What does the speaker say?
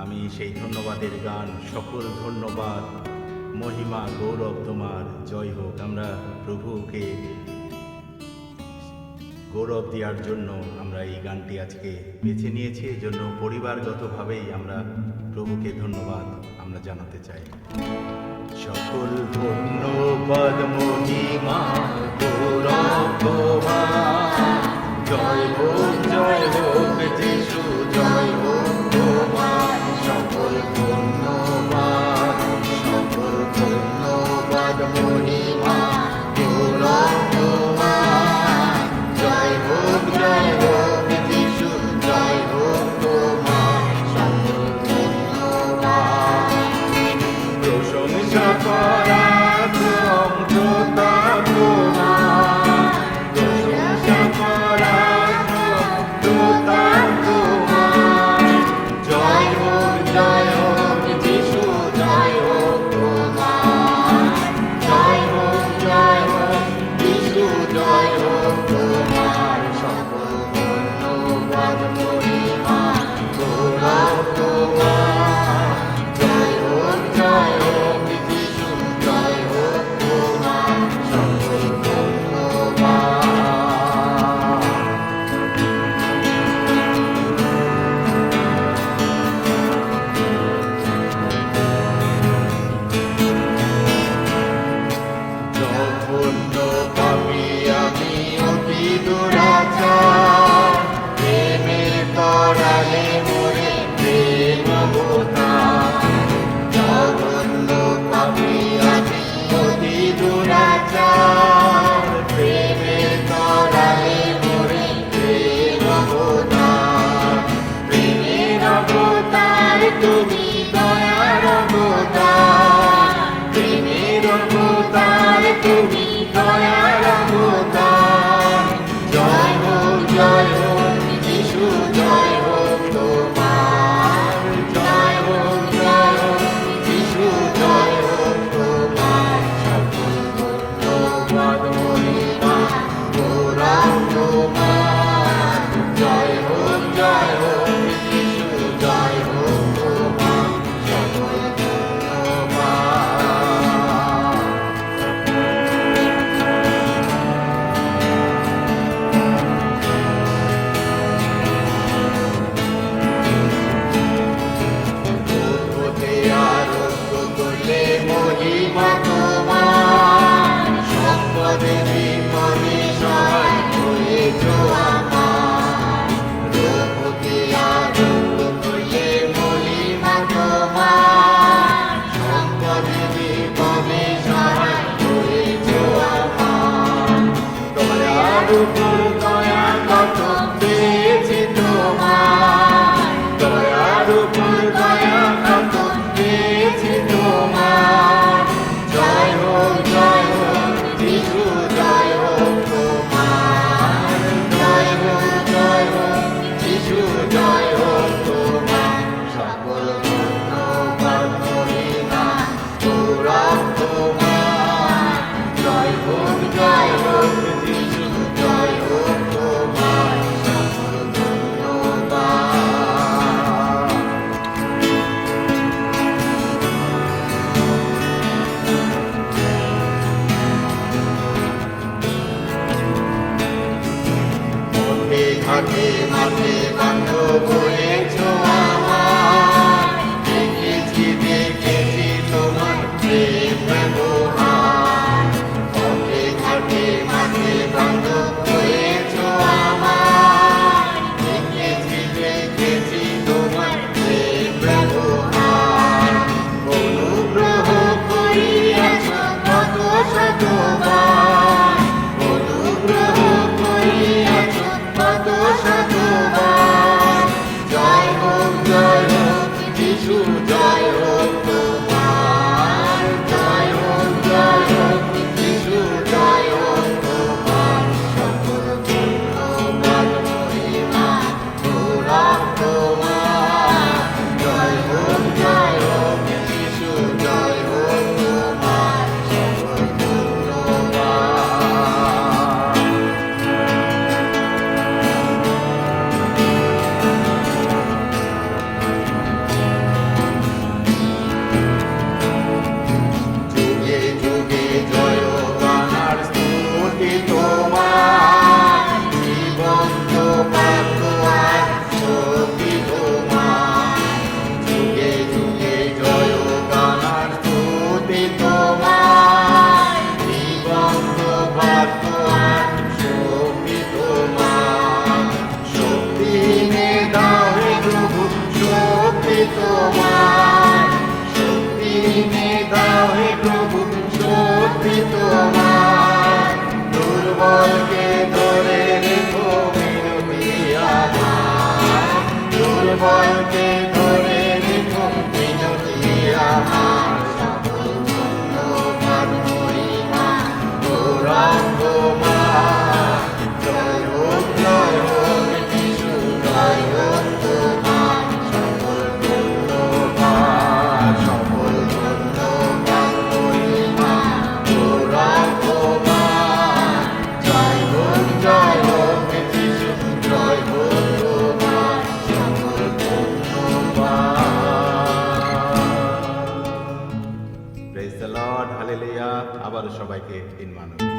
আমি সেই ধন্যবাদের গান, সকল ধন্যবাদ, মহিমা, গৌরব তোমার জয় হোক। আমরা প্রভুকে গৌরব দেওয়ার জন্য আমরা এই গানটি আজকে বেছে নিয়েছি। এই জন্য পরিবারগতভাবেই আমরা প্রভুকে ধন্যবাদ আমরা জানাতে চাই। সকল ধন্যবাদ, মহিমা, গৌরব তোমার জয় হোক যিশু, জয় হোক তোমার। সকল ধন্যবাদ, সকল ধন্যবাদ, মহিমা, গৌরব তোমার জয় হোক যিশু, জয় হোক তোমার। সকল ধন্যবাদ, প্রশংসা করা ক্ষমতা তোমার, প্রশংসা করা ক্ষমতা তোমার। জয় হোক যিশু, জয় হোক তোমার। জয় হোক যিশু, জয় হোক তোমার। সকল ধন্যবাদ, মহিমা, গৌরব তোমার জয় হোক যিশু, জয় হোক তোমার। সকল ধন্যবাদ। জঘন্য পাপী আমি অতি দুরাচার, প্রেমের তরালে মোরে প্রেম অবতার। জঘন্য পাপী আমি অতি দুরাচার, প্রেমের তরালে মোরে প্রেম অবতার। প্রেমের অবতার তুমি, দয়ার অবতার। প্রেমের অবতার তুমি, দয়ার অবতার। জয় হোক যিশু, জয় হোক তোমার। জয় হোক যিশু, জয় হোক তোমার। সকল ধন্যবাদ, মহিমা, গৌরব তোমার জয় হোক যিশু, জয় হোক তোমার। সকল ধন্যবাদ। পথে আরোগ্য করলে মহিমা তোমার, সম্পদে বিপদে সহায় হয়েছ আমার। পথে আরোগ্য করলে মহিমা তোমার, সম্পদে বিপদে সহায় হয়েছ আমার। দয়ার উপর দয়া কত পেয়েছি তোমার, দয়ার উপর দয়া কত পেয়েছি তোমার। জয় হোক যিশু, জয় হোক তোমার। জয় হোক যিশু, জয় হোক তোমার। সকল ধন্যবাদ, মহিমা, গৌরব তোমার জয় হোক যিশু, জয় হোক তোমার। সকল ধন্যবাদ। তোমার, শক্তি এনে দাও হে প্রভু, শক্তি তোমার। দুর্বলকে ধরে রেখো মিনতি আমার, দুর্বলকে ধরে রেখো মিনতি আমার। সকল ধন্যবাদ মহিমা গৌরব তোমার, জয় হোক যিশু, জয় হোক তোমার। সকল ধন্যবাদ, সকল ধন্যবাদ মহিমা গৌরব তোমার, জয় হোক যিশু, জয় হোক তোমার। সকল ধন্যবাদ। Praise the Lord, hallelujah. আবার সবাইকে দিন মানুষ।